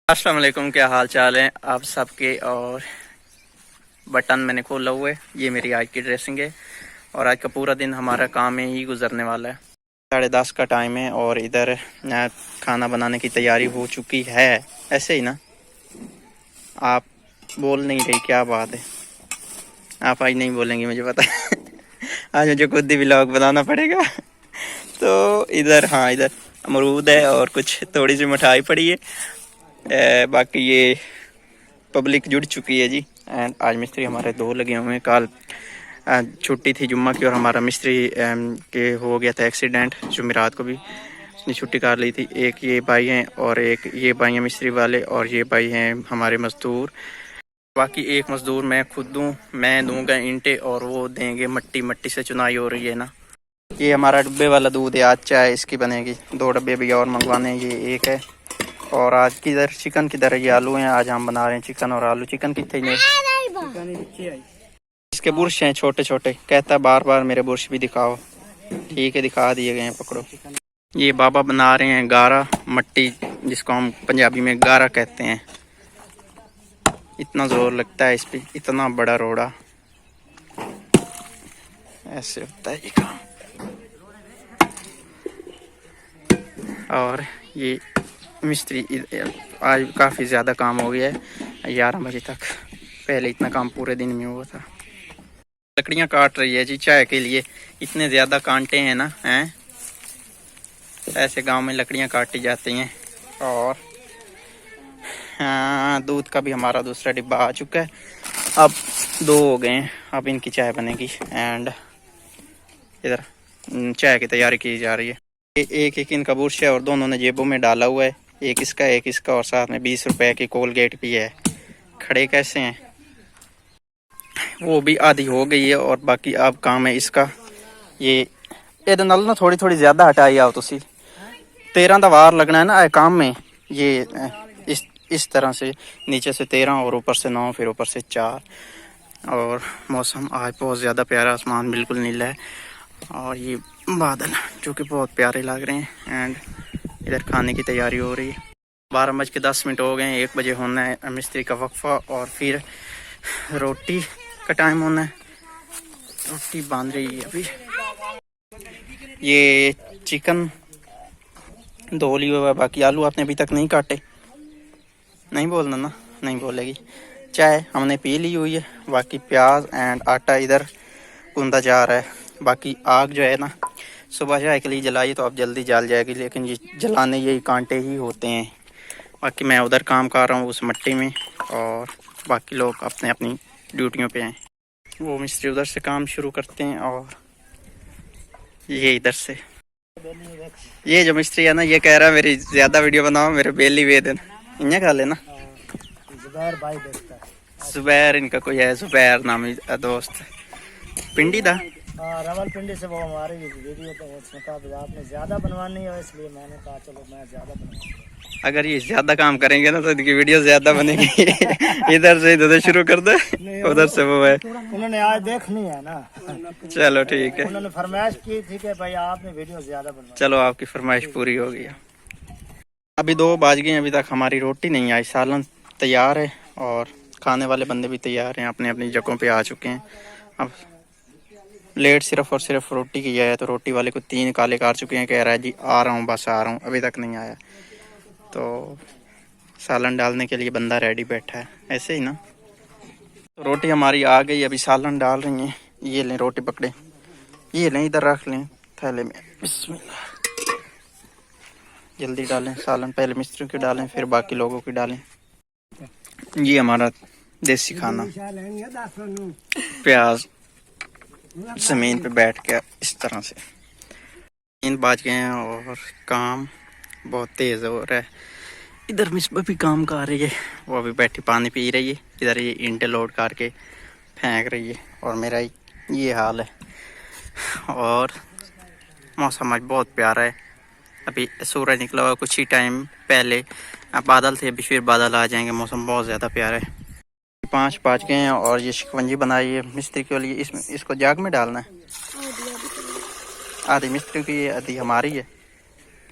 अस्सलाम वालेकुम, क्या हाल चाल है आप सबके। और बटन मैंने खोला हुआ है, ये मेरी आज की ड्रेसिंग है और आज का पूरा दिन हमारा काम में ही गुजरने वाला है। 10:30 का टाइम है और इधर खाना बनाने की तैयारी हो चुकी है। ऐसे ही ना, आप बोल नहीं रही, क्या बात है? आप आज नहीं बोलेंगे मुझे पता है। आज मुझे खुद ही व्लॉग बनाना पड़ेगा। तो इधर, हाँ, इधर अमरूद है और कुछ थोड़ी सी मिठाई पड़ी है। बाकी ये पब्लिक जुड़ चुकी है जी। एंड आज मिस्त्री हमारे 2 लगे हुए हैं। कल छुट्टी थी जुम्मा की और हमारा मिस्त्री के हो गया था एक्सीडेंट। जुमेरात को भी उसने छुट्टी कर ली थी। एक ये भाई हैं और एक ये भाई हैं मिस्त्री वाले और ये भाई हैं हमारे मजदूर। बाकी एक मजदूर मैं खुद दूँ, मैं दूँगा ईंटें और वो देंगे मट्टी। मट्टी से चुनाई हो रही है ना। ये हमारा डब्बे वाला दूध है, आज चाय इसकी बनेगी। 2 डब्बे भी और मंगवाने हैं, ये एक है। और आज किधर चिकन, किधर है? ये आलू हैं, आज हम बना रहे हैं चिकन और आलू। चिकन कितने नहीं, इसके बुर्श हैं छोटे छोटे। कहता बार बार मेरे बुर्श भी दिखाओ। ठीक है, दिखा दिए गए हैं, पकड़ो। ये बाबा बना रहे हैं गारा मट्टी, जिसको हम पंजाबी में गारा कहते हैं। इतना जोर लगता है इस पे, इतना बड़ा रोड़ा। ऐसे होता है ये काम। और ये मिस्त्री आज काफ़ी ज़्यादा काम हो गया है, 11 बजे तक। पहले इतना काम पूरे दिन में हुआ था। लकड़ियाँ काट रही है जी चाय के लिए। इतने ज़्यादा कांटे हैं ना, हैं ऐसे गांव में लकड़ियाँ काटी जाती हैं। और हाँ, दूध का भी हमारा दूसरा डिब्बा आ चुका है। अब 2 हो गए हैं, अब इनकी चाय बनेगी। एंड इधर चाय की तैयारी की जा रही है। एक एक इनका बुर्श है और दोनों ने जेबों में डाला हुआ है। एक इसका और साथ में 20 रुपए की कोलगेट भी है। खड़े कैसे हैं? वो भी आधी हो गई है और बाकी अब काम है इसका। ये नाल ना थोड़ी थोड़ी ज्यादा हटाई आओ तुसी। 13 का वार लगना है ना काम में। ये इस तरह से नीचे से 13 और ऊपर से 9, फिर ऊपर से 4। और मौसम आज बहुत ज़्यादा प्यारा, आसमान बिल्कुल नीला है और ये बादल जो कि बहुत प्यारे लग रहे हैं। एंड इधर खाने की तैयारी हो रही है। 12:10 हो गए हैं, 1 बजे होना है मिस्त्री का वक्फा और फिर रोटी का टाइम होना है। रोटी बांध रही है अभी। ये चिकन धो लिया हुआ है, बाकी आलू आपने अभी तक नहीं काटे। नहीं बोलना ना, नहीं बोलेगी। चाय हमने पी ली हुई है, बाकी प्याज एंड आटा इधर गूंदा जा रहा है। बाकी आग जो है ना, सुबह चाय के लिए जलाई तो अब जल्दी जल जाएगी, लेकिन ये जलाने यही कांटे ही होते हैं। बाकी मैं उधर काम कर रहा हूँ उस मट्टी में और बाकी लोग अपने अपनी ड्यूटियों पे हैं। वो मिस्त्री उधर से काम शुरू करते हैं और ये इधर से। ये जो मिस्त्री है ना, ये कह रहा है मेरी ज़्यादा वीडियो बनाओ, मेरे बेली वेदन इन्हें खा लेना। जुबैर इनका कोई है, जुबैर नामी दोस्त पिंडी दा। रावलपिंडी से वो हमारी वीडियो तो उसने कहा आपने ज़्यादा बनवानी है, इसलिए मैंने कहा चलो मैं ज़्यादा बनवाऊंगा। अगर ये ज़्यादा काम करेंगे ना तो इनकी वीडियो ज़्यादा बनेगी। इधर से इधर शुरू कर दे, उधर से वो है। उन्होंने आज देखनी है ना। चलो ठीक है, उन्होंने फरमाइश की थी कि भाई आपने वीडियो ज़्यादा बनवाई। चलो आपकी फरमाइश पूरी हो गई। अभी 2 बज गए, अभी तक हमारी रोटी नहीं आई। सालन तैयार है और खाने वाले बंदे भी तैयार हैं, अपने अपनी जगहों पे आ चुके हैं। अब लेट सिर्फ और सिर्फ रोटी की है, तो रोटी वाले को 3 काले कर चुके हैं। कह रहा है जी आ रहा हूँ, बस आ रहा हूँ, अभी तक नहीं आया। तो सालन डालने के लिए बंदा रेडी बैठा है, ऐसे ही ना। तो रोटी हमारी आ गई, अभी सालन डाल रही हैं। ये लें रोटी पकड़े, ये लें इधर रख लें थैले में। बिस्मिल्लाह, जल्दी डालें सालन, पहले मिस्त्री की डालें फिर बाकी लोगों की डालें। ये हमारा देसी खाना, प्याज ज़मीन पे बैठ के इस तरह से। 3 बज गए हैं और काम बहुत तेज़ हो रहा है। इधर मिसबा भी काम कर रही है, वो अभी बैठी पानी पी रही है। इधर ये ईंटें लोड करके फेंक रही है और मेरा ये हाल है। और मौसम आज बहुत प्यारा है। अभी सूरज निकला हुआ कुछ ही टाइम पहले, अब बादल थे, अभी फिर बादल आ जाएंगे। मौसम बहुत ज़्यादा प्यारा है। 5 बज गए हैं और ये शिकंजी बनाई है मिस्त्री के लिए। इसको जाग में डालना है। आधी मिस्त्री की है, आधी हमारी है।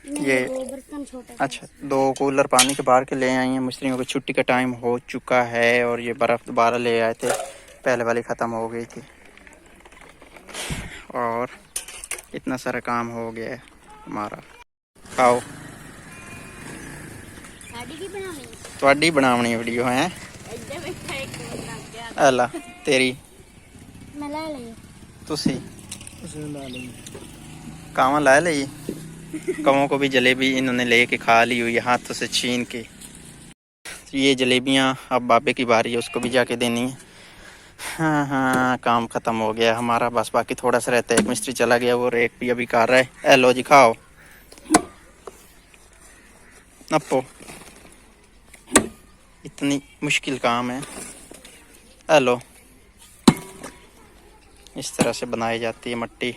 ये वो बर्तन छोटा। अच्छा, 2 कूलर पानी के बाहर के ले आई हैं। मिस्त्रियों की छुट्टी का टाइम हो चुका है और ये बर्फ़ दोबारा ले आए थे, पहले वाली ख़त्म हो गई थी और इतना सारा काम हो गया है हमारा। खाओ, साड़ी की बनानी ਤੁਹਾਡੀ ਬਣਾਉਣੀ वीडियो है ਇੱਧਰ ਬੈਠਾ ਇੱਕ ਬਣਾ ਕੇ अला तेरी ਮੈਂ ਲੈ ਲਈ तुसी उसमें डालेंगे। कावा ला ली। कवों को भी जलेबी इन्होंने लेके खा ली हुई है हाथों से छीन के। तो ये जलेबियाँ अब बाबे की बारी है, उसको भी जाके देनी है। हाँ हाँ, काम ख़त्म हो गया हमारा, बस बाकी थोड़ा सा रहता है। एक मिस्त्री चला गया, वो रेक भी अभी कर रहा है। हेलो जी, खाओ नप्पो, इतनी मुश्किल काम है। हेलो, इस तरह से बनाई जाती है मट्टी।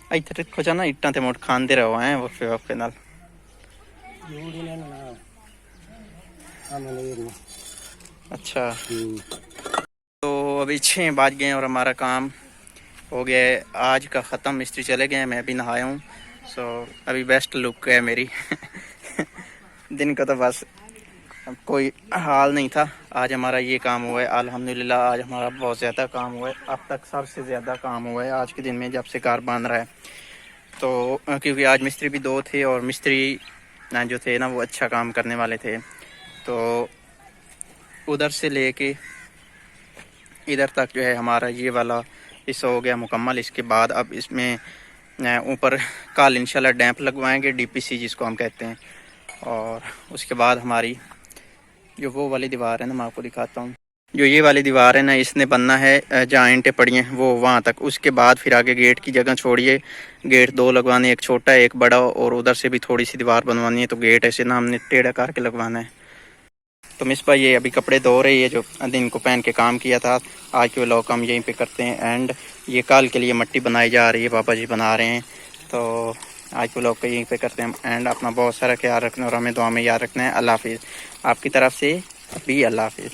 इधर देखो जाना, इट्टां ते मुड़ खांदे रहो हैं वफे वफे नाल। यूड़ी ने ना हमें ले लो। अच्छा, तो अभी 6 बज गए और हमारा काम हो गया है आज का ख़त्म। मिस्त्री चले गए, मैं अभी नहाया हूँ। सो अभी बेस्ट लुक है मेरी। दिन का तो बस कोई हाल नहीं था। आज हमारा ये काम हुआ है अल्हम्दुलिल्लाह। आज हमारा बहुत ज़्यादा काम हुआ है, अब तक सबसे ज़्यादा काम हुआ है आज के दिन में, जब से कार बन रहा है। तो क्योंकि आज मिस्त्री भी 2 थे और मिस्त्री जो थे ना वो अच्छा काम करने वाले थे, तो उधर से लेके इधर तक जो है हमारा ये वाला हिस्सा हो गया मुकम्मल। इसके बाद अब इसमें ऊपर कल इंशाल्लाह डैम्प लगवाएंगे, डीपीसी जिसको हम कहते हैं। और उसके बाद हमारी जो वो वाली दीवार है ना, मैं आपको दिखाता हूँ। जो ये वाली दीवार है ना, इसने बनना है जहाँ ईंटें पड़ी हैं वो वहाँ तक। उसके बाद फिर आगे गेट की जगह छोड़िए, गेट 2 लगवाने, एक छोटा एक बड़ा, और उधर से भी थोड़ी सी दीवार बनवानी है। तो गेट ऐसे ना हमने टेढ़ा करके लगवाना है। तो मिस भाई ये अभी कपड़े धो रही है जो दिन को पहन के काम किया था। आज के व्लॉग हम यहीं पे करते हैं एंड। ये कल के लिए मट्टी बनाई जा रही है, पापा जी बना रहे हैं। तो आज के व्लॉग को यहीं पे करते हैं एंड। अपना बहुत सारा ख्याल रखना और हमें दुआ में याद रखना है। अल्लाह हाफिज़। आपकी तरफ से भी अल्लाह हाफिज़।